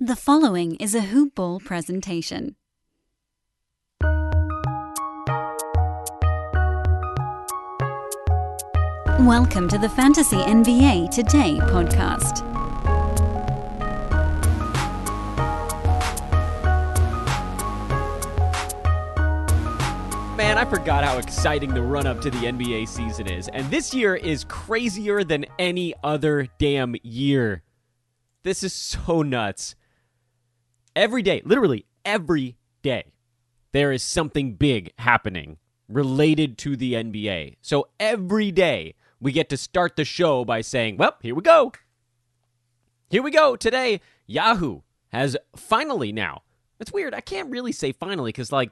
The following is a Hoop Ball presentation. Welcome to the Fantasy NBA Today podcast. Man, I forgot how exciting the run-up to the NBA season is, and this year is crazier than any other damn year. This is so nuts. Every day, literally every day, there is something big happening related to the NBA. So every day, we get to start the show by saying, well, here we go. Here we go. Today, Yahoo has finally now. It's weird. I can't really say finally because, we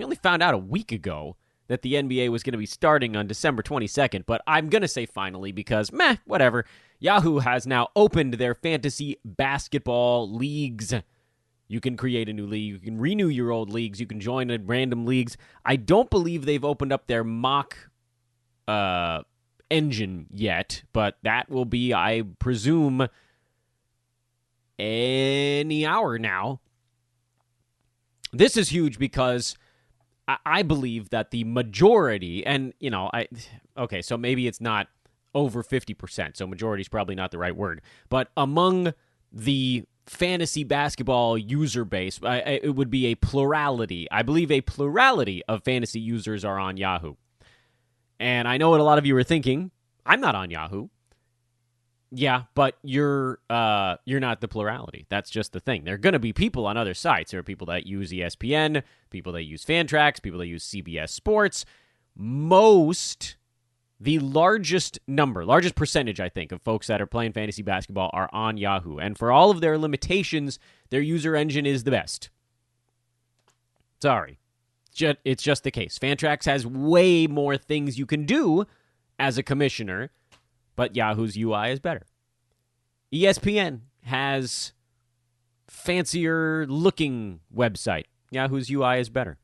only found out a week ago that the NBA was going to be starting on December 22nd, but I'm going to say finally because, whatever. Yahoo has now opened their fantasy basketball leagues. You can create a new league. You can renew your old leagues. You can join in random leagues. I don't believe they've opened up their mock engine yet, but that will be, I presume, any hour now. This is huge because I believe that the majority, and, so maybe it's not over 50%, so majority is probably not the right word, but among the fantasy basketball user base, it would be a plurality. I believe a plurality of fantasy users are on Yahoo. And I know what a lot of you are thinking. I'm not on Yahoo. Yeah, but you're not the plurality. That's just the thing. There are going to be people on other sites. There are people that use ESPN, people that use Fantrax, people that use CBS Sports. The largest percentage, I think, of folks that are playing fantasy basketball are on Yahoo. And for all of their limitations, their user engine is the best. Sorry. It's just the case. Fantrax has way more things you can do as a commissioner, but Yahoo's UI is better. ESPN has fancier looking website. Yahoo's UI is better.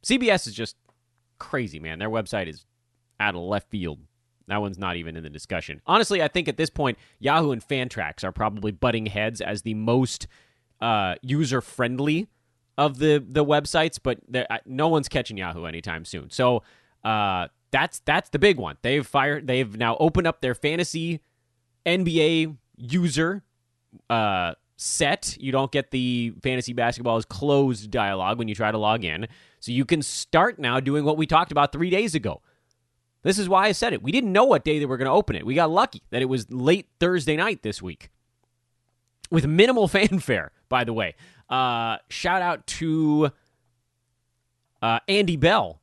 CBS is just crazy, man. Their website is out of left field. That one's not even in the discussion. Honestly, I think at this point, Yahoo and Fantrax are probably butting heads as the most user-friendly of the websites, but no one's catching Yahoo anytime soon. So that's the big one. They've now opened up their fantasy NBA user set. You don't get the fantasy basketball is closed dialogue when you try to log in. So you can start now doing what we talked about 3 days ago. This is why I said it. We didn't know what day they were going to open it. We got lucky that it was late Thursday night this week. With minimal fanfare, by the way. Shout out to Andy Bell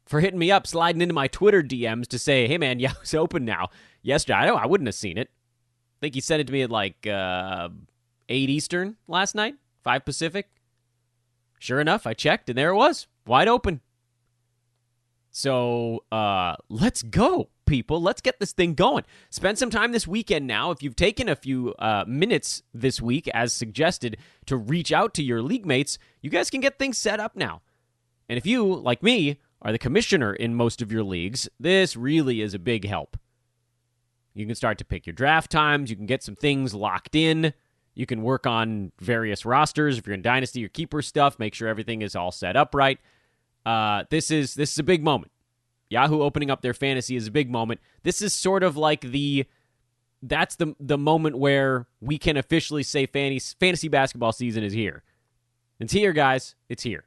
for hitting me up, sliding into my Twitter DMs to say, hey, man, Yahoo's open now. Yesterday, I wouldn't have seen it. I think he sent it to me at 8 Eastern last night, 5 Pacific. Sure enough, I checked, and there it was, wide open. So let's go, people. Let's get this thing going. Spend some time this weekend now. If you've taken a few minutes this week, as suggested, to reach out to your league mates, you guys can get things set up now. And if you, like me, are the commissioner in most of your leagues, this really is a big help. You can start to pick your draft times. You can get some things locked in. You can work on various rosters. If you're in Dynasty or Keeper stuff, make sure everything is all set up right. This is a big moment. Yahoo opening up their fantasy is a big moment. This is sort of like that's the moment where we can officially say fantasy basketball season is here. It's here, guys. It's here.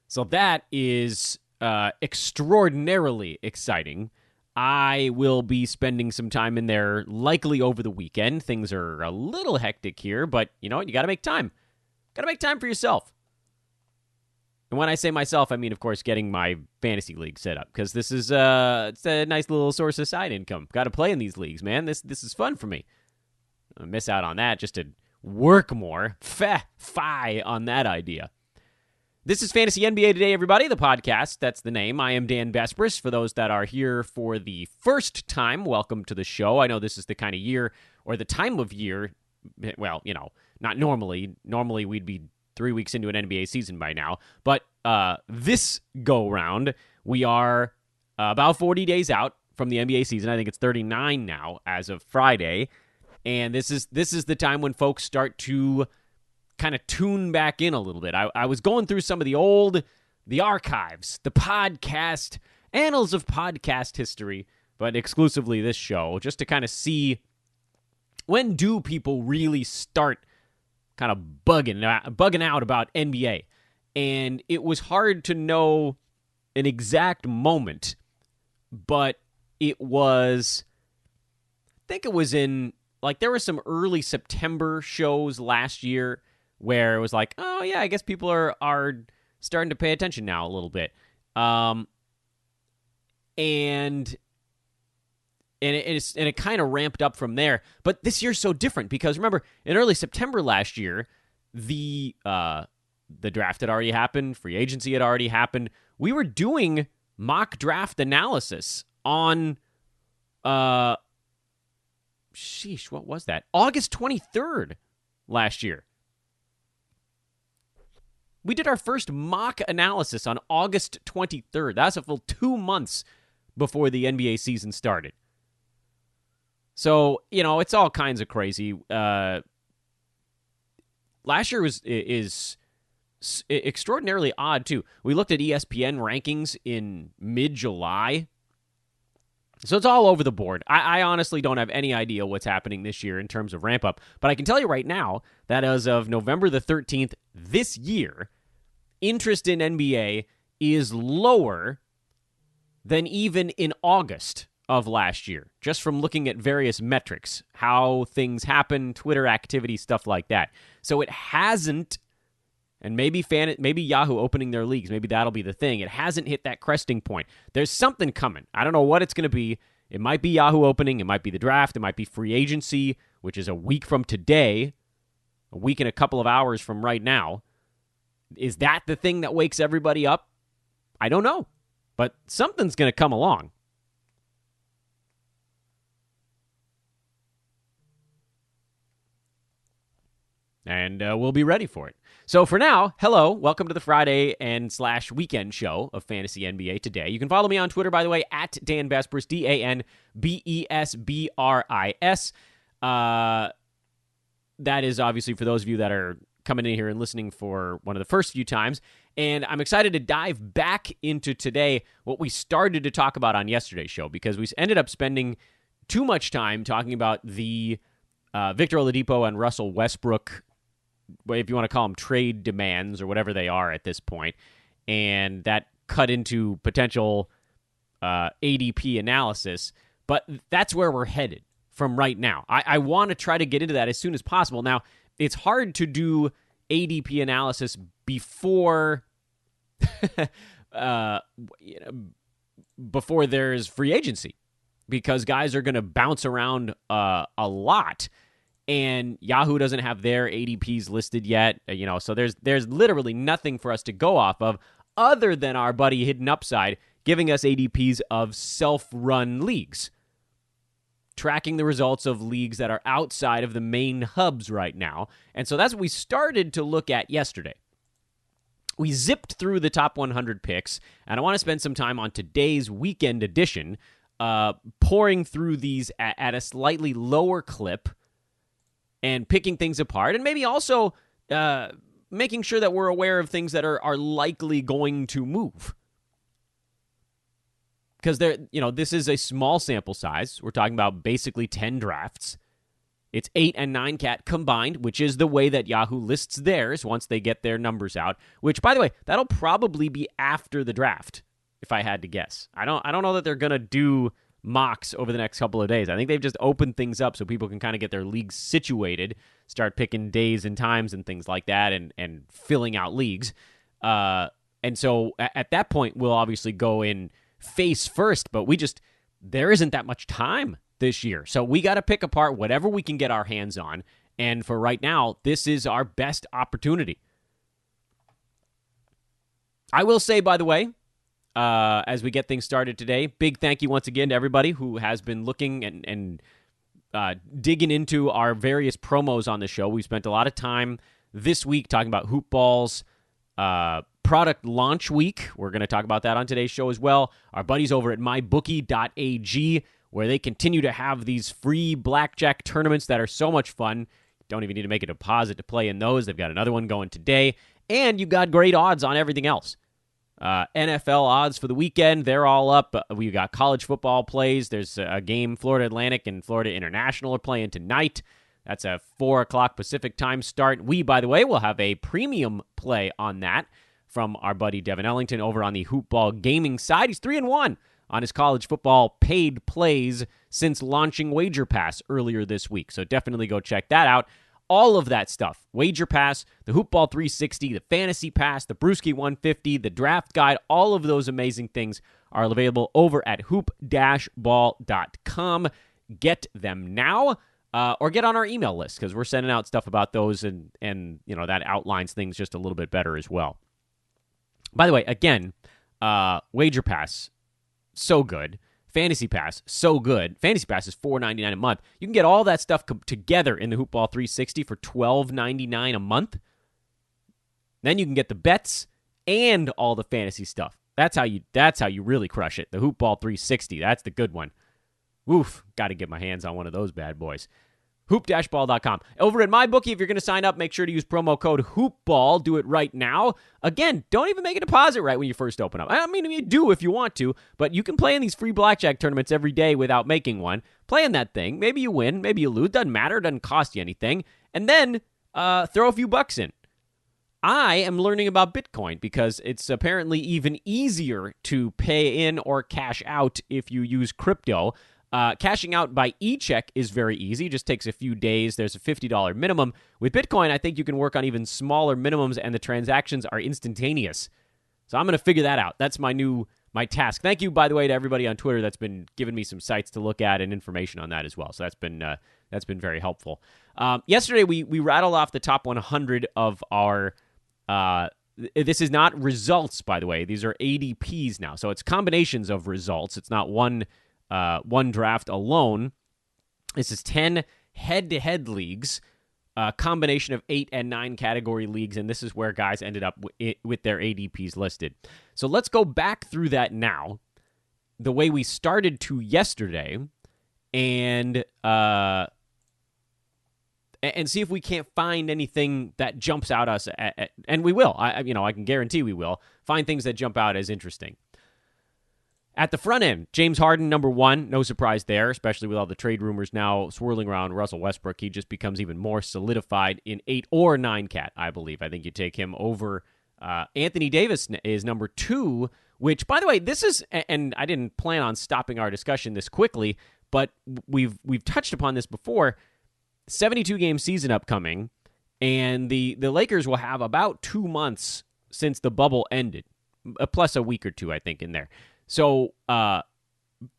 So that is extraordinarily exciting. I will be spending some time in there likely over the weekend. Things are a little hectic here, but you know what? You got to make time. Got to make time for yourself. And when I say myself, I mean, of course, getting my fantasy league set up, because this is it's a nice little source of side income. Got to play in these leagues, man. This is fun for me. I miss out on that just to work more. Fi on that idea. This is Fantasy NBA Today, everybody, the podcast. That's the name. I am Dan Bespris. For those that are here for the first time, welcome to the show. I know this is the kind of year, or the time of year, well, you know, not normally. Normally, we'd be 3 weeks into an NBA season by now. But this go-round, we are about 40 days out from the NBA season. I think it's 39 now as of Friday. And this is the time when folks start to kind of tune back in a little bit. I was going through some of the archives, the podcast, annals of podcast history, but exclusively this show, just to kind of see when do people really start kind of bugging out about NBA. And it was hard to know an exact moment, but I think it was in, like, there were some early September shows last year where it was like, oh yeah, I guess people are starting to pay attention now a little bit. And it kind of ramped up from there. But this year's so different because remember, in early September last year, the draft had already happened, free agency had already happened. We were doing mock draft analysis on what was that? August 23rd last year. We did our first mock analysis on August 23rd. That's a full 2 months before the NBA season started. So, it's all kinds of crazy. Last year is extraordinarily odd, too. We looked at ESPN rankings in mid-July. So it's all over the board. I honestly don't have any idea what's happening this year in terms of ramp-up. But I can tell you right now that as of November the 13th this year, interest in NBA is lower than even in August of last year, just from looking at various metrics, how things happen, Twitter activity, stuff like that. So it hasn't, and maybe Yahoo opening their leagues, maybe that'll be the thing. It hasn't hit that cresting point. There's something coming. I don't know what it's going to be. It might be Yahoo opening. It might be the draft. It might be free agency, which is a week from today, a week and a couple of hours from right now. Is that the thing that wakes everybody up? I don't know, but something's going to come along. And we'll be ready for it. So for now, hello, welcome to the Friday and / weekend show of Fantasy NBA Today. You can follow me on Twitter, by the way, at Dan Besbris, DanBesbris. That is obviously for those of you that are coming in here and listening for one of the first few times. And I'm excited to dive back into today what we started to talk about on yesterday's show, because we ended up spending too much time talking about the Victor Oladipo and Russell Westbrook, if you want to call them trade demands or whatever they are at this point, and that cut into potential ADP analysis. But that's where we're headed from right now. I want to try to get into that as soon as possible. Now, it's hard to do ADP analysis before before there's free agency, because guys are going to bounce around a lot. And Yahoo doesn't have their ADPs listed yet, so there's literally nothing for us to go off of other than our buddy Hidden Upside giving us ADPs of self-run leagues, tracking the results of leagues that are outside of the main hubs right now. And so that's what we started to look at yesterday. We zipped through the top 100 picks, and I want to spend some time on today's weekend edition, pouring through these at a slightly lower clip, and picking things apart, and maybe also making sure that we're aware of things that are likely going to move. Because this is a small sample size. We're talking about basically 10 drafts. It's 8 and 9 cat combined, which is the way that Yahoo lists theirs once they get their numbers out. Which, by the way, that'll probably be after the draft, if I had to guess. I don't know that they're gonna do mocks over the next couple of days. I think they've just opened things up so people can kind of get their leagues situated, start picking days and times and things like that, and filling out leagues. And so at that point, we'll obviously go in face first, but there isn't that much time this year. So we got to pick apart whatever we can get our hands on. And for right now, this is our best opportunity. I will say, by the way, as we get things started today, big thank you once again to everybody who has been looking and digging into our various promos on the show. We spent a lot of time this week talking about Hoop Ball's product launch week. We're going to talk about that on today's show as well. Our buddies over at mybookie.ag where they continue to have these free blackjack tournaments that are so much fun. Don't even need to make a deposit to play in those. They've got another one going today. And you've got great odds on everything else. NFL odds for the weekend, they're all up. We've got college football plays. There's a game, Florida Atlantic and Florida International are playing tonight. That's a 4 o'clock Pacific time start. We, by the way, will have a premium play on that from our buddy Devin Ellington over on the Hoopball Gaming side. He's 3-1 on his college football paid plays since launching Wager Pass earlier this week. So definitely go check that out. All of that stuff, Wager Pass, the Hoopball 360, the Fantasy Pass, the Brewski 150, the Draft Guide, all of those amazing things are available over at hoop-ball.com. Get them now, or get on our email list, because we're sending out stuff about those, and that outlines things just a little bit better as well. By the way, again, Wager Pass, so good. Fantasy Pass, so good. Fantasy Pass is $4.99 a month. You can get all that stuff together in the Hoopball 360 for $12.99 a month. Then you can get the bets and all the fantasy stuff. That's how you really crush it. The Hoopball 360, that's the good one. Oof, got to get my hands on one of those bad boys. Hoop-ball.com. Over at MyBookie, if you're going to sign up, make sure to use promo code HoopBall. Do it right now. Again, don't even make a deposit right when you first open up. I mean, you do if you want to, but you can play in these free blackjack tournaments every day without making one. Play in that thing. Maybe you win. Maybe you lose. Doesn't matter. Doesn't cost you anything. And then throw a few bucks in. I am learning about Bitcoin because it's apparently even easier to pay in or cash out if you use crypto. Cashing out by e-check is very easy. Just takes a few days. There's a $50 minimum. With Bitcoin, I think you can work on even smaller minimums, and the transactions are instantaneous. So I'm going to figure that out. That's my task. Thank you, by the way, to everybody on Twitter that's been giving me some sites to look at and information on that as well. So that's been very helpful. Yesterday, we rattled off the top 100 of our. This is not results, by the way. These are ADPs now. So it's combinations of results. It's not one draft alone. This is 10 head-to-head leagues, a combination of 8 and 9 category leagues, and this is where guys ended up with their ADPs listed. So let's go back through that now, the way we started to yesterday, and see if we can't find anything that jumps out us, and we will. I can guarantee we will find things that jump out as interesting. At the front end, James Harden, number 1. No surprise there, especially with all the trade rumors now swirling around Russell Westbrook. He just becomes even more solidified in 8 or 9 cat, I believe. I think you take him over. Anthony Davis is number 2, which, by the way, this is, and I didn't plan on stopping our discussion this quickly, but we've touched upon this before. 72-game season upcoming, and the Lakers will have about 2 months since the bubble ended, plus a week or two, I think, in there. So,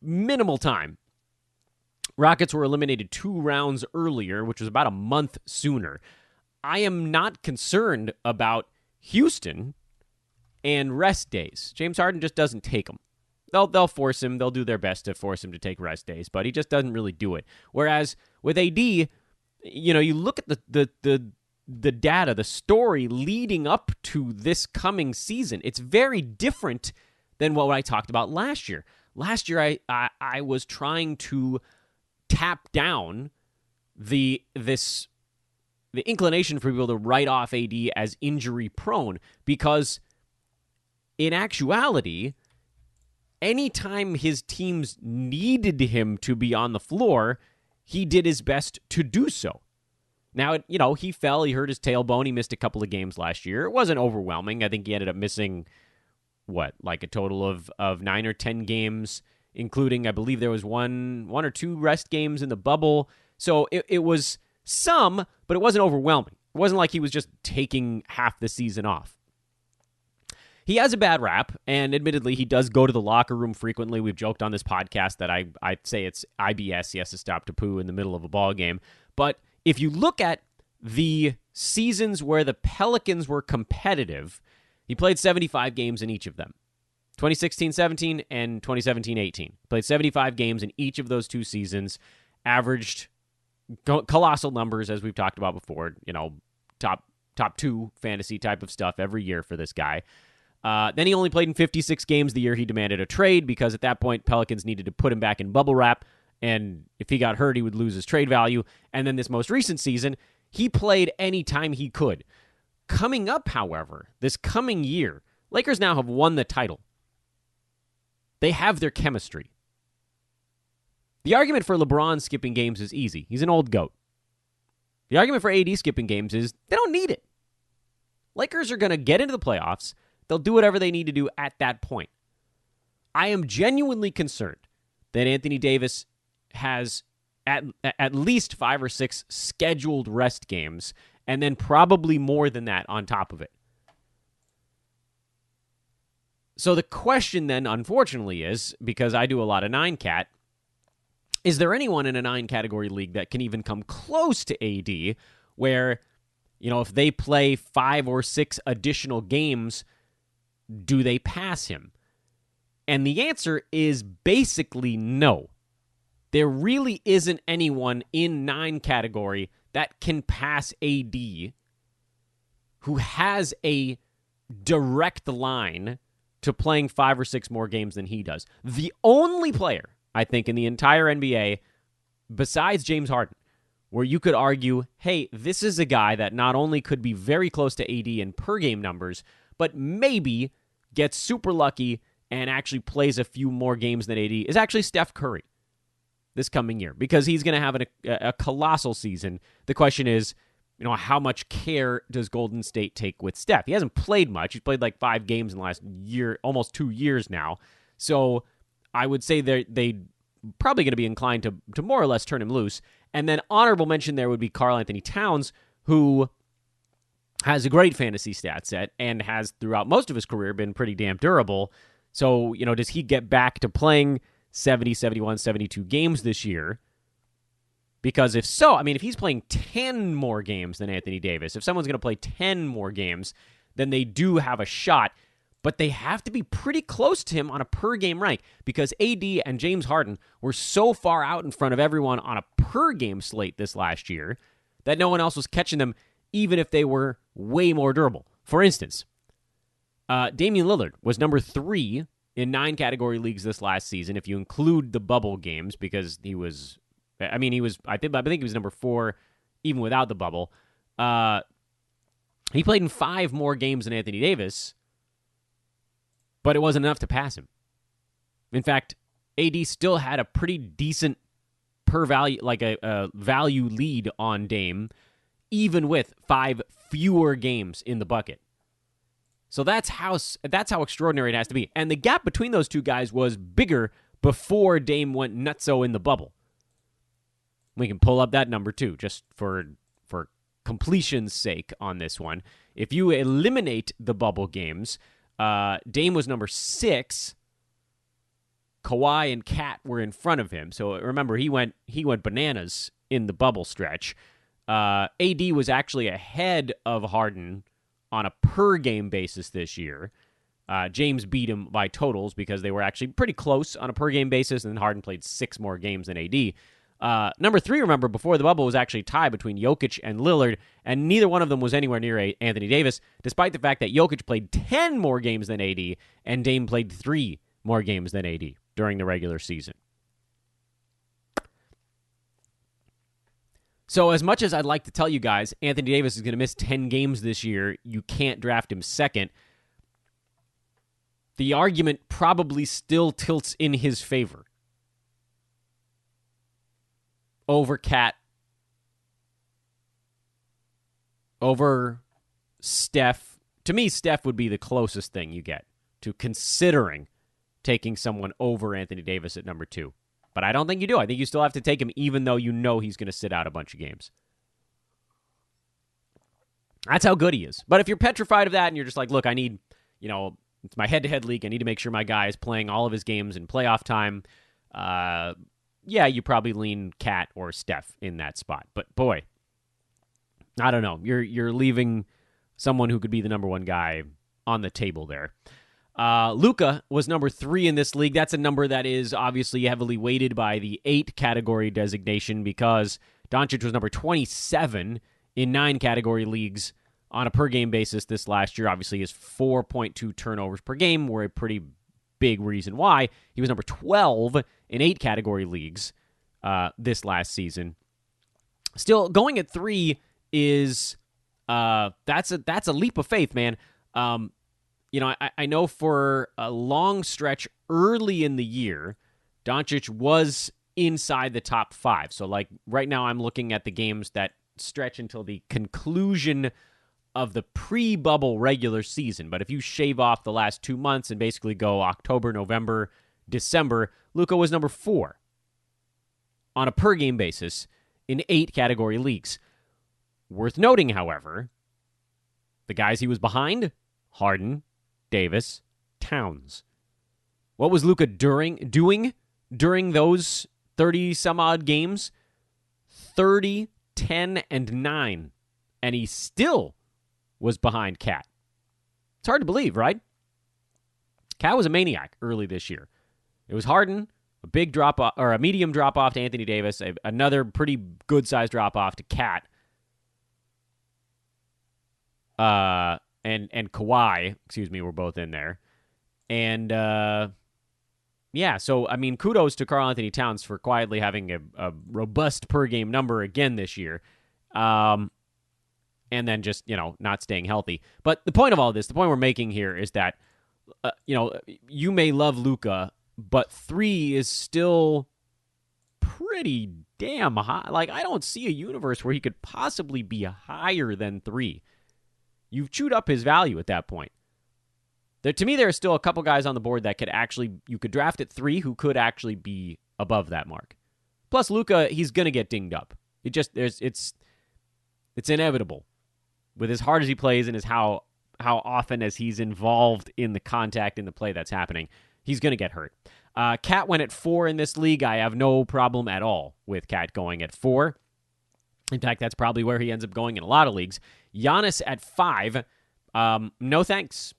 minimal time. Rockets were eliminated 2 rounds earlier, which was about a month sooner. I am not concerned about Houston and rest days. James Harden just doesn't take them. They'll force him. They'll do their best to force him to take rest days, but he just doesn't really do it. Whereas with AD, you look at the data, the story leading up to this coming season. It's very different than what I talked about last year. Last year, I was trying to tap down the inclination for people to write off AD as injury prone, because in actuality, anytime his teams needed him to be on the floor, he did his best to do so. Now, he fell, he hurt his tailbone, he missed a couple of games last year. It wasn't overwhelming. I think he ended up missing like a total of 9 or 10 games, including, I believe there was one or 2 rest games in the bubble. So it was some, but it wasn't overwhelming. It wasn't like he was just taking half the season off. He has a bad rap, and admittedly, he does go to the locker room frequently. We've joked on this podcast that I'd say it's IBS. He has to stop to poo in the middle of a ball game. But if you look at the seasons where the Pelicans were competitive, he played 75 games in each of them. 2016-17 and 2017-18. Played 75 games in each of those 2 seasons, averaged colossal numbers, as we've talked about before, top 2 fantasy type of stuff every year for this guy. Then he only played in 56 games the year he demanded a trade, because at that point, Pelicans needed to put him back in bubble wrap And if he got hurt, he would lose his trade value. And then this most recent season, he played any time he could. Coming up, however, this coming year, Lakers now have won the title. They have their chemistry. The argument for LeBron skipping games is easy. He's an old goat. The argument for AD skipping games is they don't need it. Lakers are going to get into the playoffs. They'll do whatever they need to do at that point. I am genuinely concerned that Anthony Davis has at least 5 or 6 scheduled rest games, and then probably more than that on top of it. So the question then, unfortunately, is, because I do a lot of 9-cat, is there anyone in a 9-category league that can even come close to AD where, if they play 5 or 6 additional games, do they pass him? And the answer is basically no. There really isn't anyone in 9 category that can pass AD who has a direct line to playing 5 or 6 more games than he does. The only player, I think, in the entire NBA, besides James Harden, where you could argue, hey, this is a guy that not only could be very close to AD in per-game numbers, but maybe gets super lucky and actually plays a few more games than AD, is actually Steph Curry this coming year, because he's going to have a colossal season. The question is, how much care does Golden State take with Steph? He hasn't played much. He's played like 5 games in the last year, almost 2 years now. So I would say they probably going to be inclined to more or less turn him loose. And then honorable mention there would be Karl-Anthony Towns, who has a great fantasy stat set and has throughout most of his career been pretty damn durable. So, does he get back to playing 70, 71, 72 games this year? Because if so, if he's playing 10 more games than Anthony Davis, if someone's going to play 10 more games, then they do have a shot. But they have to be pretty close to him on a per-game rank, because AD and James Harden were so far out in front of everyone on a per-game slate this last year that no one else was catching them, even if they were way more durable. For instance, Damien Lillard was number 3 in 9-category leagues this last season, if you include the bubble games, because I think he was number 4 even without the bubble. He played in 5 more games than Anthony Davis, but it wasn't enough to pass him. In fact, AD still had a pretty decent value lead on Dame, even with 5 fewer games in the bucket. So that's how extraordinary it has to be. And the gap between those two guys was bigger before Dame went nutso in the bubble. We can pull up that number too, just for completion's sake on this one. If you eliminate the bubble games, Dame was number 6. Kawhi and Kat were in front of him. So remember, he went bananas in the bubble stretch. AD was actually ahead of Harden on a per-game basis this year. James beat him by totals because they were actually pretty close on a per-game basis, and then Harden played 6 more games than AD. Number 3, remember, before the bubble was actually a tie between Jokic and Lillard, and neither one of them was anywhere near Anthony Davis, despite the fact that Jokic played 10 more games than AD, and Dame played 3 more games than AD during the regular season. So as much as I'd like to tell you guys Anthony Davis is going to miss 10 games this year, you can't draft him second, the argument probably still tilts in his favor over Kat, over Steph. To me, Steph would be the closest thing you get to considering taking someone over Anthony Davis at number 2. But I don't think you do. I think you still have to take him even though you know he's going to sit out a bunch of games. That's how good he is. But if you're petrified of that and you're just like, look, I need, it's my head-to-head league. I need to make sure my guy is playing all of his games in playoff time. You probably lean Kat or Steph in that spot. But boy, I don't know. You're leaving someone who could be the number 1 guy on the table there. Luka was number 3 in this league. That's a number that is obviously heavily weighted by the 8-category designation because Doncic was number 27 in 9-category leagues on a per-game basis this last year. Obviously, his 4.2 turnovers per game were a pretty big reason why. He was number 12 in 8-category leagues this last season. Still, going at 3 is that's a leap of faith, man. I know for a long stretch early in the year, Doncic was inside the top 5. So, like, right now I'm looking at the games that stretch until the conclusion of the pre-bubble regular season. But if you shave off the last 2 months and basically go October, November, December, Luka was number 4 on a per-game basis in 8 category leagues. Worth noting, however, the guys he was behind: Harden, Davis, Towns. What was Luka doing during those 30-some-odd games? 30, 10, and 9. And he still was behind Cat. It's hard to believe, right? Cat was a maniac early this year. It was Harden, a big drop-off, or a medium drop-off to Anthony Davis, another pretty good-sized drop-off to Cat. And Kawhi, were both in there. And, so, I mean, kudos to Karl-Anthony Towns for quietly having a robust per-game number again this year. And then just, not staying healthy. But the point of all this, the point we're making here is that, you may love Luka, but 3 is still pretty damn high. Like, I don't see a universe where he could possibly be higher than 3. You've chewed up his value at that point. To me, there are still a couple guys on the board that you could draft at 3 who could actually be above that mark. Plus, Luka, he's going to get dinged up. It's inevitable. With as hard as he plays and as how often as he's involved in the contact in the play that's happening, he's going to get hurt. Cat went at 4 in this league. I have no problem at all with Cat going at 4. In fact, that's probably where he ends up going in a lot of leagues. Giannis at 5. No thanks.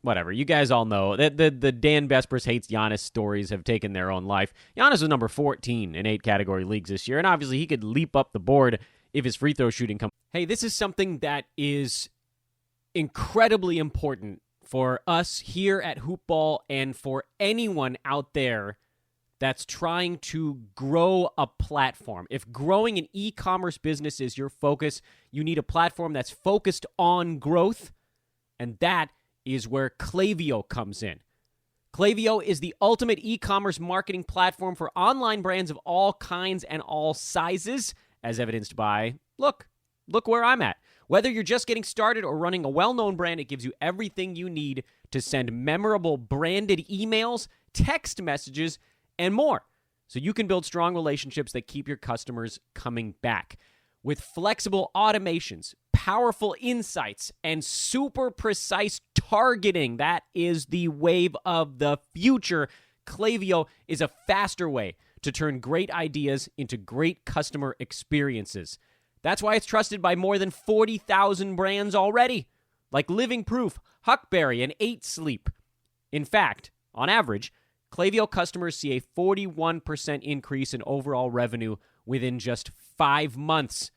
Whatever. You guys all know that the Dan Bespers hates Giannis stories have taken their own life. Giannis was number 14 in 8 category leagues this year, and obviously he could leap up the board if his free throw shooting comes. Hey, this is something that is incredibly important for us here at Hoopball and for anyone out there that's trying to grow a platform. If growing an e-commerce business is your focus, you need a platform that's focused on growth, and that is where Klaviyo comes in. Klaviyo is the ultimate e-commerce marketing platform for online brands of all kinds and all sizes, as evidenced by, look where I'm at. Whether you're just getting started or running a well-known brand, it gives you everything you need to send memorable branded emails, text messages, and more, so you can build strong relationships that keep your customers coming back. With flexible automations, powerful insights, and super precise targeting, that is the wave of the future. Klaviyo is a faster way to turn great ideas into great customer experiences. That's why it's trusted by more than 40,000 brands already, like Living Proof, Huckberry, and 8 Sleep. In fact, on average, Klaviyo customers see a 41% increase in overall revenue within just 5 months.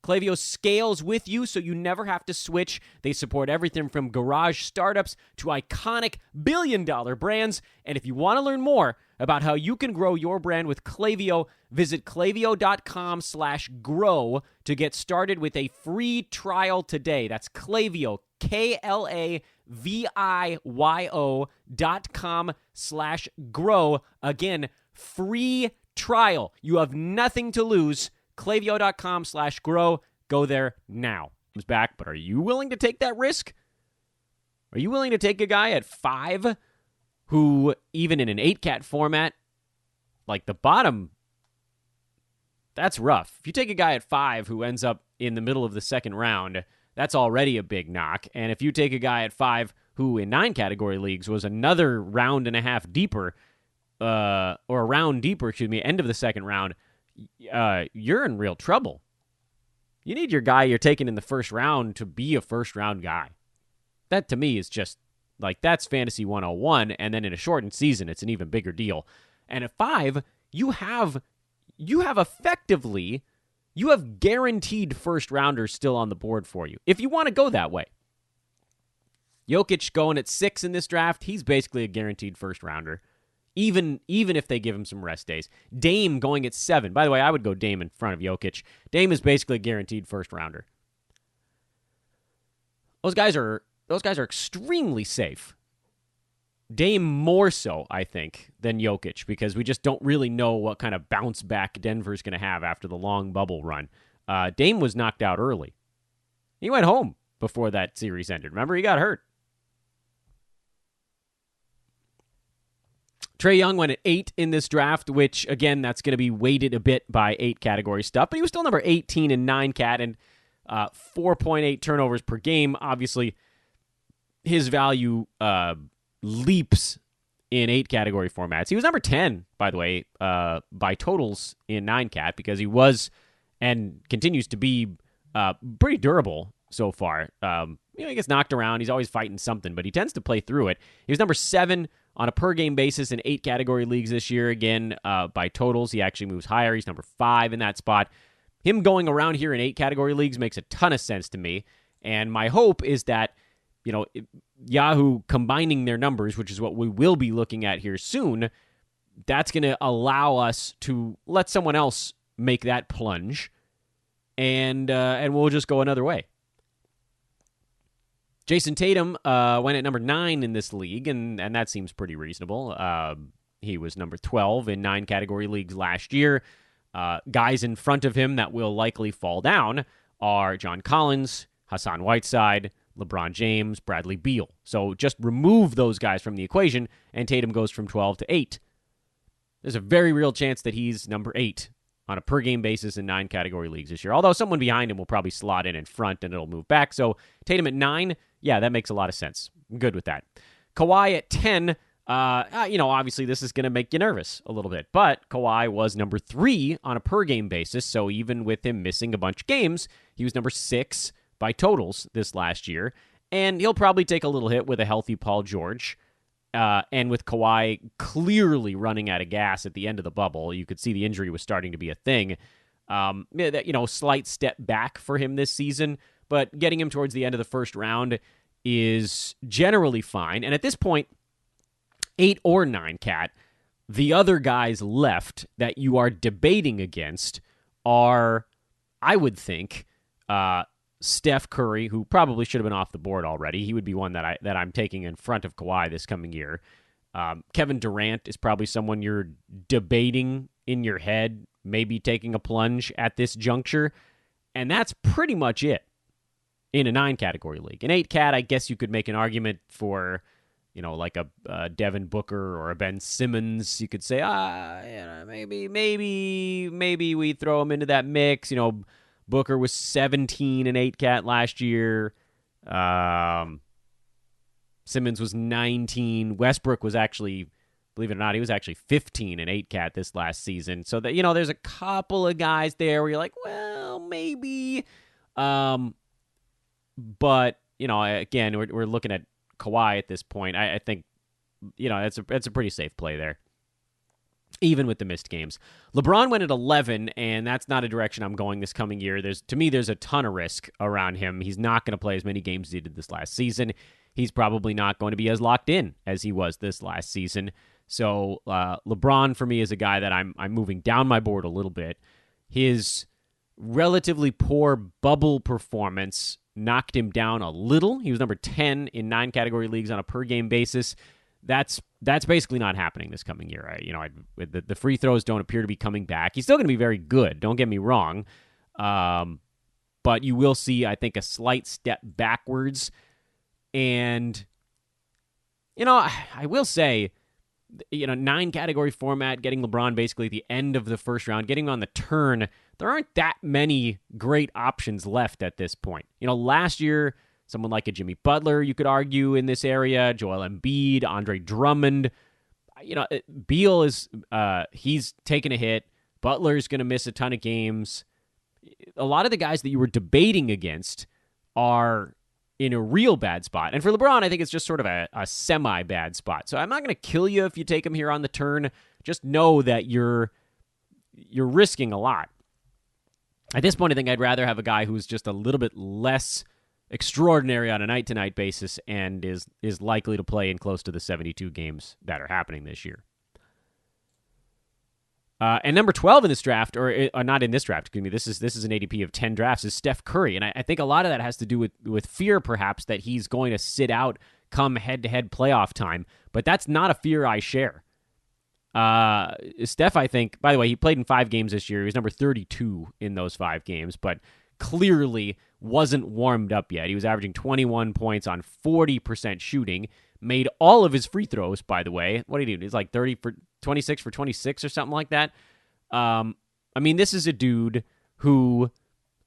Klaviyo scales with you so you never have to switch. They support everything from garage startups to iconic billion-dollar brands. And if you want to learn more about how you can grow your brand with Klaviyo, visit klaviyo.com/grow to get started with a free trial today. That's Klaviyo, KLAVIYO.com/grow. Again, free trial. You have nothing to lose. Klaviyo.com/grow. Go there now. Comes back, but are you willing to take that risk? Are you willing to take a guy at 5 who, even in an 8-cat format, like the bottom, that's rough. If you take a guy at 5 who ends up in the middle of the second round, that's already a big knock. And if you take a guy at 5 who in 9 category leagues was another round and a half deeper, or a round deeper, end of the second round, you're in real trouble. You need your guy you're taking in the first round to be a first-round guy. That, to me, is just, like, that's fantasy 101, and then in a shortened season, it's an even bigger deal. And at 5, you have guaranteed first-rounders still on the board for you, if you want to go that way. Jokic going at 6 in this draft, he's basically a guaranteed first-rounder. even if they give him some rest days. Dame going at 7. By the way, I would go Dame in front of Jokic. Dame is basically a guaranteed first-rounder. Those guys are extremely safe. Dame more so, I think, than Jokic, because we just don't really know what kind of bounce back Denver's going to have after the long bubble run. Dame was knocked out early. He went home before that series ended. Remember, he got hurt. Trae Young went at 8 in this draft, which, again, that's going to be weighted a bit by 8 category stuff, but he was still number 18 in 9 cat and 4.8 turnovers per game. Obviously, his value leaps in 8 category formats. He was number 10, by the way, by totals in 9 cat, because he was and continues to be pretty durable so far. He gets knocked around. He's always fighting something, but he tends to play through it. He was number 7 on a per-game basis in 8 category leagues this year. Again, by totals, he actually moves higher. He's number 5 in that spot. Him going around here in 8 category leagues makes a ton of sense to me, and my hope is that Yahoo combining their numbers, which is what we will be looking at here soon, that's going to allow us to let someone else make that plunge, and we'll just go another way. Jason Tatum went at number 9 in this league, and that seems pretty reasonable. He was number 12 in 9 category leagues last year. Guys in front of him that will likely fall down are John Collins, Hassan Whiteside, LeBron James, Bradley Beal. So just remove those guys from the equation, and Tatum goes from 12 to 8. There's a very real chance that he's number 8 on a per-game basis in 9 category leagues this year, although someone behind him will probably slot in front, and it'll move back. So Tatum at 9, yeah, that makes a lot of sense. I'm good with that. Kawhi at 10, obviously this is going to make you nervous a little bit, but Kawhi was number 3 on a per-game basis, so even with him missing a bunch of games, he was number 6 by totals this last year, and he'll probably take a little hit with a healthy Paul George, and with Kawhi clearly running out of gas at the end of the bubble. You could see the injury was starting to be a thing. Slight step back for him this season, but getting him towards the end of the first round is generally fine, and at this point, 8 or 9 cat, the other guys left that you are debating against are, I would think, Steph Curry, who probably should have been off the board already. He would be one that I'm taking in front of Kawhi this coming year. Kevin Durant is probably someone you're debating in your head, maybe taking a plunge at this juncture, and that's pretty much it in a 9 category league. In 8 cat, I guess you could make an argument for, like a Devin Booker or a Ben Simmons. You could say, maybe we throw him into that mix. Booker was 17 in 8 cat last year. Simmons was 19. Westbrook was actually, believe it or not, he was actually 15 in 8 cat this last season. So that, there's a couple of guys there where you're like, well, maybe. But, again, we're looking at Kawhi at this point. I think, it's a pretty safe play there, even with the missed games. LeBron went at 11, and that's not a direction I'm going this coming year. To me, there's a ton of risk around him. He's not going to play as many games as he did this last season. He's probably not going to be as locked in as he was this last season. So LeBron, for me, is a guy that I'm moving down my board a little bit. His relatively poor bubble performance knocked him down a little. He was number 10 in 9 category leagues on a per-game basis. That's basically not happening this coming year. The free throws don't appear to be coming back. He's still going to be very good, don't get me wrong. But you will see, I think, a slight step backwards. And, I will say, 9 category format, getting LeBron basically at the end of the first round, getting him on the turn, there aren't that many great options left at this point. Last year, someone like a Jimmy Butler, you could argue, in this area, Joel Embiid, Andre Drummond. Beal is, he's taking a hit. Butler's going to miss a ton of games. A lot of the guys that you were debating against are in a real bad spot. And for LeBron, I think it's just sort of a semi-bad spot. So I'm not going to kill you if you take him here on the turn. Just know that you're risking a lot. At this point, I think I'd rather have a guy who's just a little bit less extraordinary on a night-to-night basis and is likely to play in close to the 72 games that are happening this year. And number 12 in this draft, or not in this draft, excuse me, this is an ADP of 10 drafts, is Steph Curry. And I think a lot of that has to do with fear, perhaps, that he's going to sit out come head-to-head playoff time. But that's not a fear I share. Steph, I think, by the way, he played in 5 games this year. He was number 32 in those 5 games, but clearly wasn't warmed up yet. He was averaging 21 points on 40% shooting, made all of his free throws, by the way. What did he do? He's like 26 for 26 or something like that. I mean, this is a dude who,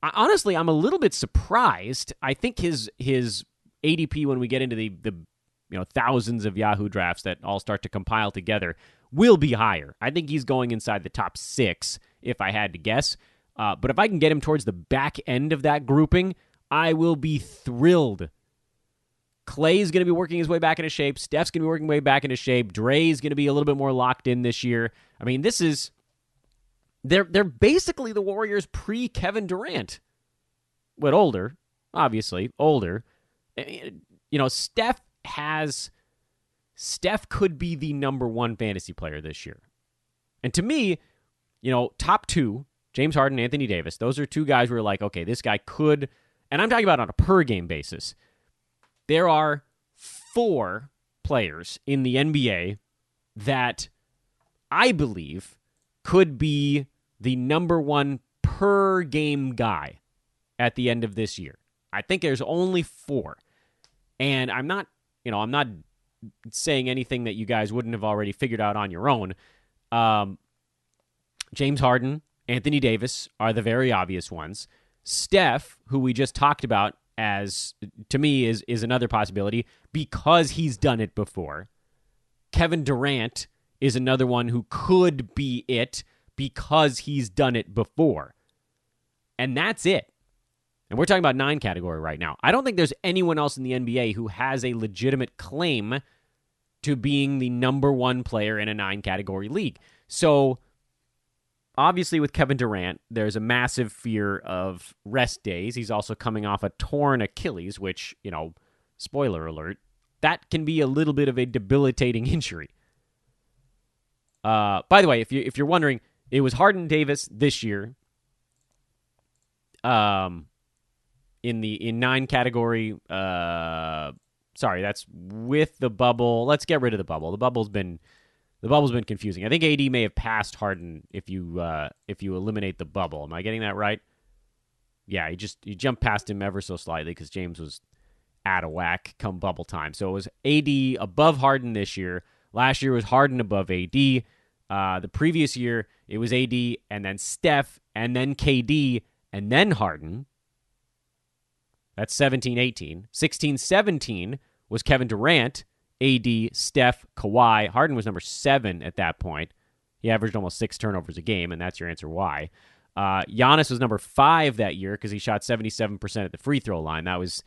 honestly, I'm a little bit surprised. I think his ADP, when we get into the thousands of Yahoo drafts that all start to compile together, will be higher. I think he's going inside the top 6, if I had to guess. But if I can get him towards the back end of that grouping, I will be thrilled. Clay's going to be working his way back into shape. Steph's going to be working way back into shape. Dre's going to be a little bit more locked in this year. I mean, they're basically the Warriors pre-Kevin Durant. But older, obviously, older. Steph could be the number 1 fantasy player this year. And to me, top 2, James Harden, Anthony Davis, those are 2 guys who are like, okay, this guy could, and I'm talking about on a per-game basis. There are 4 players in the NBA that I believe could be the number 1 per-game guy at the end of this year. I think there's only 4. And I'm not saying anything that you guys wouldn't have already figured out on your own. James Harden, Anthony Davis are the very obvious ones. Steph, who we just talked about, as to me is another possibility because he's done it before. Kevin Durant is another one who could be it because he's done it before. And that's it. And we're talking about 9 category right now. I don't think there's anyone else in the NBA who has a legitimate claim to being the number 1 player in a 9 category league. So obviously, with Kevin Durant, there's a massive fear of rest days. He's also coming off a torn Achilles, which, spoiler alert, that can be a little bit of a debilitating injury. By the way, if you're wondering, it was Harden Davis this year. In 9 category. Sorry, that's with the bubble. Let's get rid of the bubble. The bubble's been confusing. I think AD may have passed Harden if you eliminate the bubble. Am I getting that right? Yeah, he jumped past him ever so slightly because James was out of whack come bubble time. So it was AD above Harden this year. Last year was Harden above AD. The previous year it was AD and then Steph and then KD and then Harden. That's 17-18. 16-17 was Kevin Durant, AD, Steph, Kawhi. Harden was number 7 at that point. He averaged almost 6 turnovers a game, and that's your answer why. Giannis was number 5 that year because he shot 77% at the free throw line. That was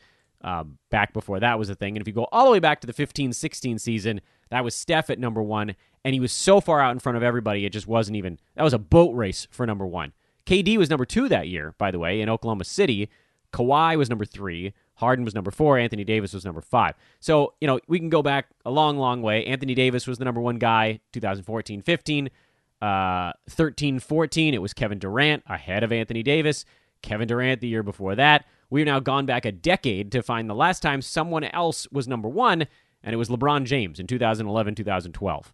back before that was a thing. And if you go all the way back to the 15-16 season, that was Steph at number 1, and he was so far out in front of everybody, it just wasn't even... That was a boat race for number 1. KD was number 2 that year, by the way, in Oklahoma City. Kawhi was number 3. Harden was number 4. Anthony Davis was number 5. So, we can go back a long, long way. Anthony Davis was the number 1 guy, 2014-15. 13-14, it was Kevin Durant ahead of Anthony Davis. Kevin Durant the year before that. We've now gone back a decade to find the last time someone else was number 1, and it was LeBron James in 2011-2012.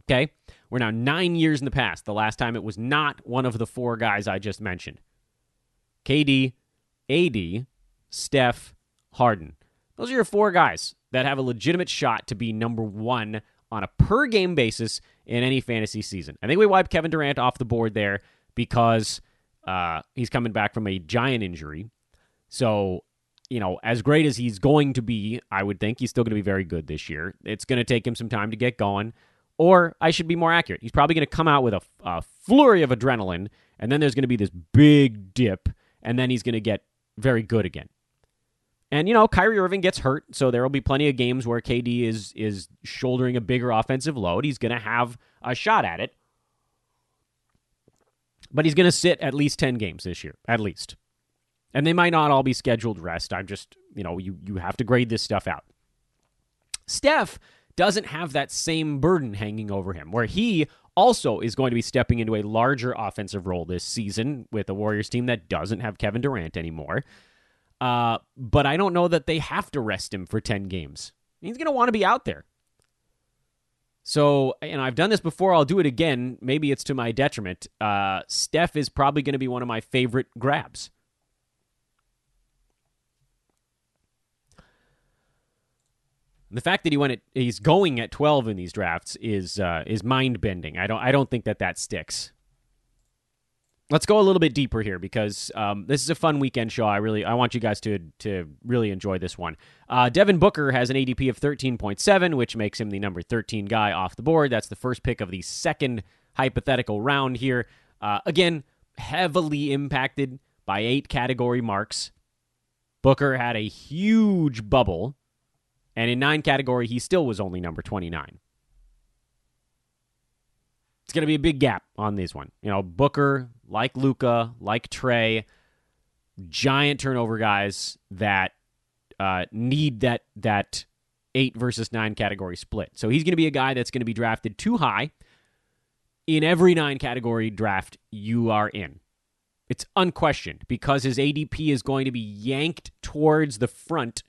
Okay? We're now 9 years in the past, the last time it was not one of the 4 guys I just mentioned. KD, AD, Steph, Harden. Those are your 4 guys that have a legitimate shot to be number 1 on a per-game basis in any fantasy season. I think we wiped Kevin Durant off the board there because he's coming back from a giant injury. So, as great as he's going to be, I would think he's still going to be very good this year. It's going to take him some time to get going. Or I should be more accurate. He's probably going to come out with a flurry of adrenaline, and then there's going to be this big dip, and then he's going to get very good again. And, Kyrie Irving gets hurt, so there will be plenty of games where KD is shouldering a bigger offensive load. He's going to have a shot at it. But he's going to sit at least 10 games this year, at least. And they might not all be scheduled rest. I'm just, you have to grade this stuff out. Steph, doesn't have that same burden hanging over him, where he also is going to be stepping into a larger offensive role this season with a Warriors team that doesn't have Kevin Durant anymore. But I don't know that they have to rest him for 10 games. He's going to want to be out there. So, I've done this before. I'll do it again. Maybe it's to my detriment. Steph is probably going to be one of my favorite grabs. The fact that he's going at 12 in these drafts is mind-bending. I don't think that sticks. Let's go a little bit deeper here because this is a fun weekend show. I want you guys to really enjoy this one. Devin Booker has an ADP of 13.7, which makes him the number 13 guy off the board. That's the first pick of the second hypothetical round here. Again, heavily impacted by 8 category marks. Booker had a huge bubble. And in 9 category, he still was only number 29. It's going to be a big gap on this one. Booker, like Luka, like Trey, giant turnover guys that need that 8 versus 9 category split. So he's going to be a guy that's going to be drafted too high. In every 9 category draft you are in. It's unquestioned because his ADP is going to be yanked towards the front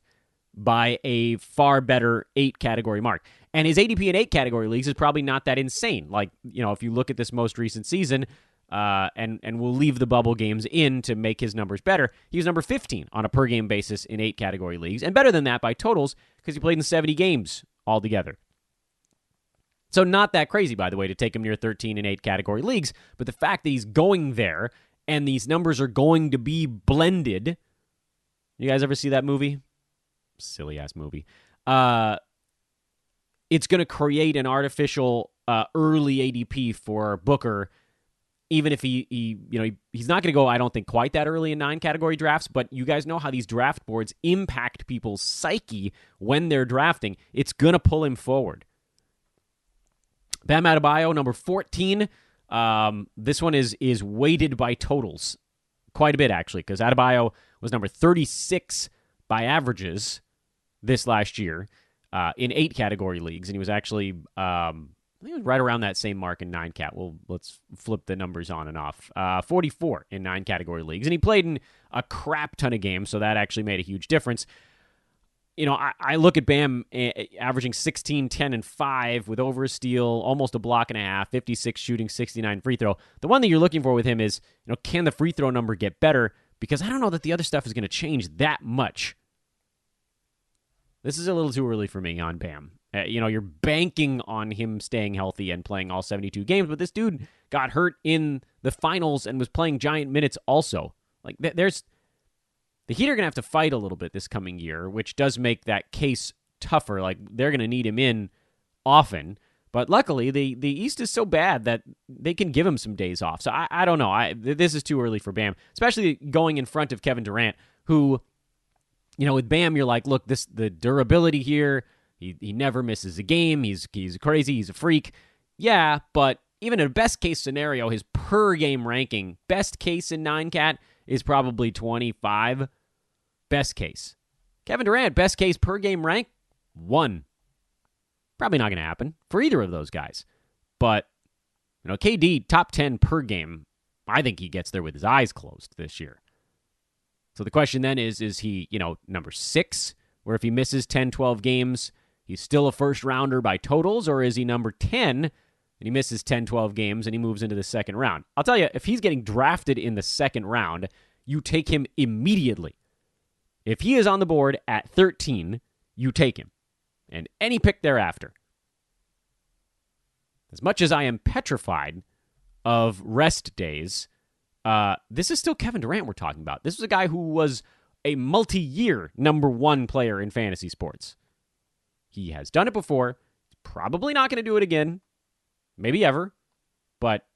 by a far better 8 category mark. And his ADP in 8 category leagues is probably not that insane. Like, if you look at this most recent season, and we'll leave the bubble games in to make his numbers better, he was number 15 on a per game basis in 8 category leagues, and better than that by totals because he played in 70 games altogether. So not that crazy, by the way, to take him near 13 in 8 category leagues, but the fact that he's going there and these numbers are going to be blended. You guys ever see that movie? Silly-ass movie. It's going to create an artificial early ADP for Booker, even if he's not going to go, I don't think, quite that early in 9 category drafts, but you guys know how these draft boards impact people's psyche when they're drafting. It's going to pull him forward. Bam Adebayo, number 14. This one is weighted by totals quite a bit, actually, because Adebayo was number 36 by averages this last year in 8 category leagues, and he was actually I think it was right around that same mark in 9 cat. Well, let's flip the numbers on and off. 44 in 9 category leagues, and he played in a crap ton of games, so that actually made a huge difference. I look at Bam averaging 16, 10, and 5 with over a steal, almost a block and a half, 56 shooting, 69 free throw. The one that you're looking for with him is, can the free throw number get better? Because I don't know that the other stuff is going to change that much. This is a little too early for me on Bam. You're banking on him staying healthy and playing all 72 games, but this dude got hurt in the finals and was playing giant minutes also. Like, the Heat are going to have to fight a little bit this coming year, which does make that case tougher. Like, they're going to need him in often. But luckily, the East is so bad that they can give him some days off. So I don't know. This is too early for Bam, especially going in front of Kevin Durant, who, with Bam, you're like, look, the durability here, he never misses a game. He's crazy. He's a freak. Yeah, but even in a best-case scenario, his per-game ranking, best case in 9-cat, is probably 25. Best case. Kevin Durant, best case per-game rank, 1. Probably not going to happen for either of those guys. But, KD, top 10 per game, I think he gets there with his eyes closed this year. So the question then is he, number 6, where if he misses 10, 12 games, he's still a first-rounder by totals, or is he number 10, and he misses 10, 12 games, and he moves into the second round? I'll tell you, if he's getting drafted in the second round, you take him immediately. If he is on the board at 13, you take him. And any pick thereafter. As much as I am petrified of rest days, this is still Kevin Durant we're talking about. This was a guy who was a multi-year number 1 player in fantasy sports. He has done it before. He's probably not going to do it again. Maybe ever. But,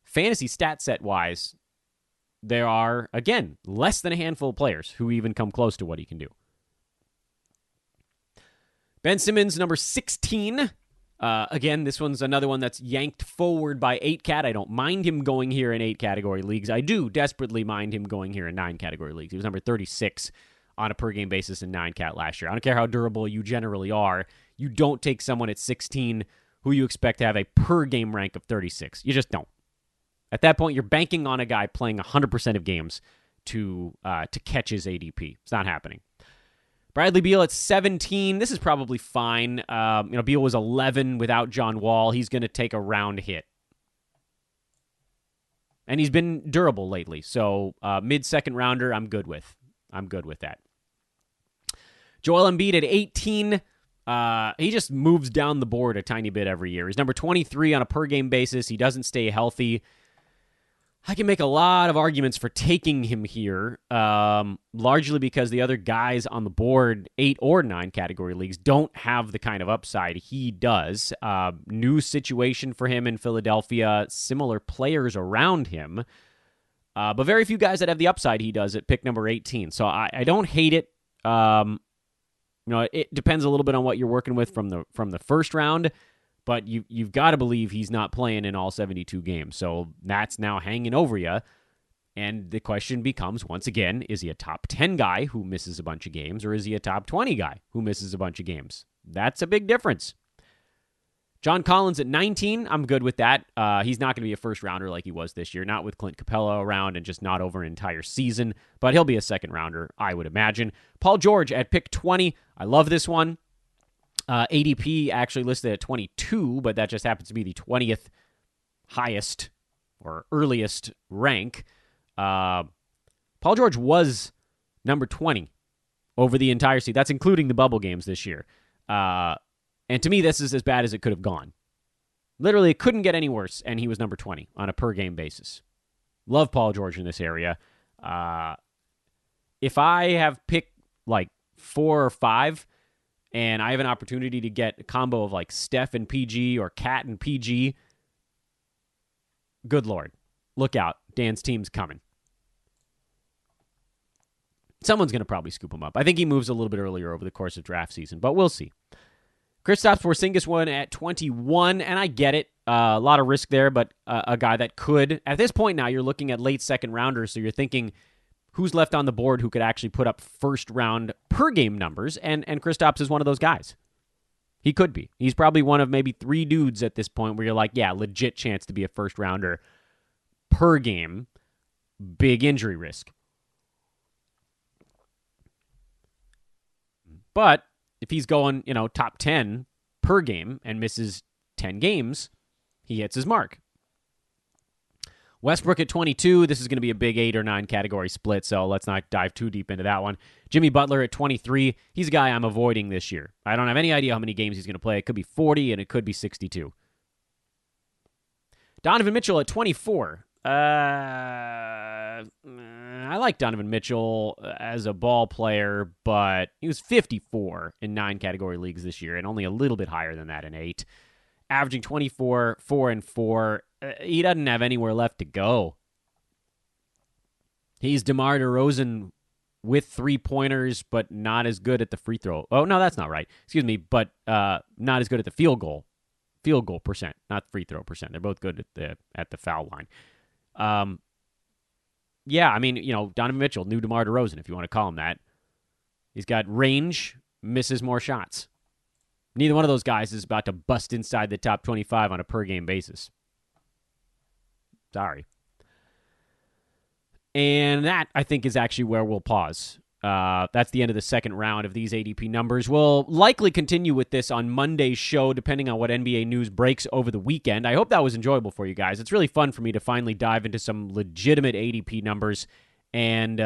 fantasy stat set-wise, there are, again, less than a handful of players who even come close to what he can do. Ben Simmons, number 16. Again, this one's another one that's yanked forward by 8-cat. I don't mind him going here in 8 category leagues. I do desperately mind him going here in 9 category leagues. He was number 36 on a per-game basis in 9-cat last year. I don't care how durable you generally are. You don't take someone at 16 who you expect to have a per-game rank of 36. You just don't. At that point, you're banking on a guy playing 100% of games to catch his ADP. It's not happening. Bradley Beal at 17. This is probably fine. Beal was 11 without John Wall. He's going to take a round hit. And he's been durable lately. So mid-second rounder, I'm good with. I'm good with that. Joel Embiid at 18. He just moves down the board a tiny bit every year. He's number 23 on a per-game basis. He doesn't stay healthy. I can make a lot of arguments for taking him here, largely because the other guys on the board, 8 or 9 category leagues, don't have the kind of upside he does. New situation for him in Philadelphia, similar players around him, but very few guys that have the upside he does at pick number 18. So I don't hate it. It depends a little bit on what you're working with from the first round. But you've got to believe he's not playing in all 72 games. So that's now hanging over you. And the question becomes, once again, is he a top 10 guy who misses a bunch of games, or is he a top 20 guy who misses a bunch of games? That's a big difference. John Collins at 19, I'm good with that. He's not going to be a first-rounder like he was this year, not with Clint Capella around and just not over an entire season. But he'll be a second-rounder, I would imagine. Paul George at pick 20. I love this one. ADP actually listed at 22, but that just happens to be the 20th highest or earliest rank. Paul George was number 20 over the entire season. That's including the bubble games this year. And to me, this is as bad as it could have gone. Literally, it couldn't get any worse, and he was number 20 on a per-game basis. Love Paul George in this area. If I have picked like 4 or 5, and I have an opportunity to get a combo of like Steph and PG or Cat and PG, good Lord. Look out. Dan's team's coming. Someone's going to probably scoop him up. I think he moves a little bit earlier over the course of draft season, but we'll see. Kristaps Porzingis won at 21, and I get it. A lot of risk there, but a guy that could. At this point now, you're looking at late second rounders, so you're thinking, who's left on the board who could actually put up first-round per-game numbers, and Kristaps is one of those guys. He could be. He's probably one of maybe 3 dudes at this point where you're like, yeah, legit chance to be a first-rounder per game, big injury risk. But if he's going, top 10 per game and misses 10 games, he hits his mark. Westbrook at 22. This is going to be a big 8 or 9 category split, so let's not dive too deep into that one. Jimmy Butler at 23. He's a guy I'm avoiding this year. I don't have any idea how many games he's going to play. It could be 40 and it could be 62. Donovan Mitchell at 24. I like Donovan Mitchell as a ball player, but he was 54 in 9 category leagues this year and only a little bit higher than that in 8. Averaging 24, 4 and 4. He doesn't have anywhere left to go. He's Demar Derozan with 3-pointers, but not as good at the free throw. Oh, no, that's not right. Excuse me, but not as good at the field goal percent, not free throw percent. They're both good at the foul line. Donovan Mitchell, new DeMar DeRozan, if you want to call him that. He's got range, misses more shots. Neither one of those guys is about to bust inside the top 25 on a per-game basis. Sorry. And that, I think, is actually where we'll pause. That's the end of the second round of these ADP numbers. We'll likely continue with this on Monday's show, depending on what NBA news breaks over the weekend. I hope that was enjoyable for you guys. It's really fun for me to finally dive into some legitimate ADP numbers. And,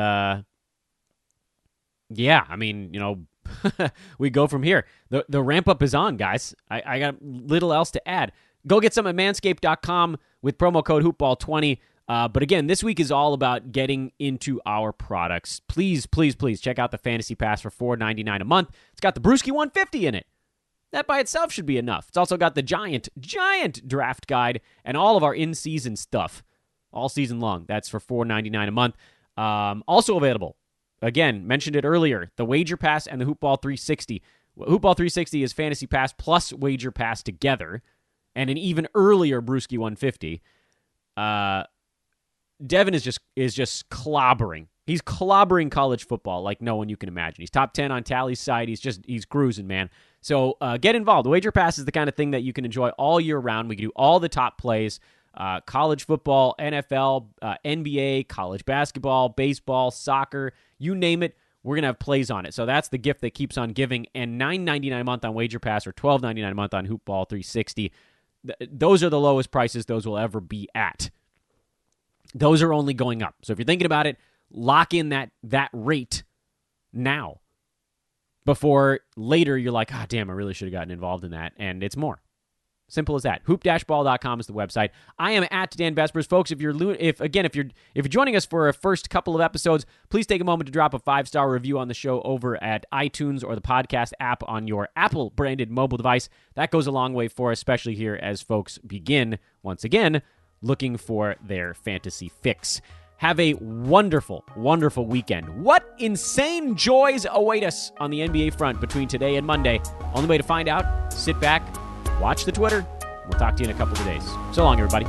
we go from here. The ramp-up is on, guys. I got little else to add. Go get some at manscaped.com with promo code HoopBall20. But again, this week is all about getting into our products. Please, please, please check out the Fantasy Pass for $4.99 a month. It's got the Brewski 150 in it. That by itself should be enough. It's also got the giant draft guide and all of our in-season stuff all season long. That's for $4.99 a month. Also available, again, mentioned it earlier, the Wager Pass and the Hoopball 360. Hoopball 360 is Fantasy Pass plus Wager Pass together, and an even earlier Brewski 150. Devin is just clobbering. He's clobbering college football like no one you can imagine. He's top 10 on Tally's side. He's cruising, man. So get involved. The Wager Pass is the kind of thing that you can enjoy all year round. We can do all the top plays, college football, NFL, NBA, college basketball, baseball, soccer, you name it. We're going to have plays on it. So that's the gift that keeps on giving. And $9.99 a month on Wager Pass or $12.99 a month on Hoopball 360. Those are the lowest prices those will ever be at. Those are only going up. So if you're thinking about it, lock in that rate now. Before later you're like, oh, damn, I really should have gotten involved in that. And it's more. Simple as that. Hoop-ball.com is the website. I am at Dan Vespers. Folks, if you're joining us for a first couple of episodes, please take a moment to drop a 5-star review on the show over at iTunes or the podcast app on your Apple-branded mobile device. That goes a long way for us, especially here as folks begin, once again, looking for their fantasy fix. Have a wonderful, wonderful weekend. What insane joys await us on the NBA front between today and Monday? Only way to find out, sit back, watch the Twitter. We'll talk to you in a couple of days. So long, everybody.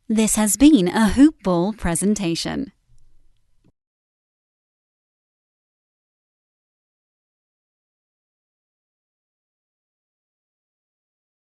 This has been a Hoop Ball presentation.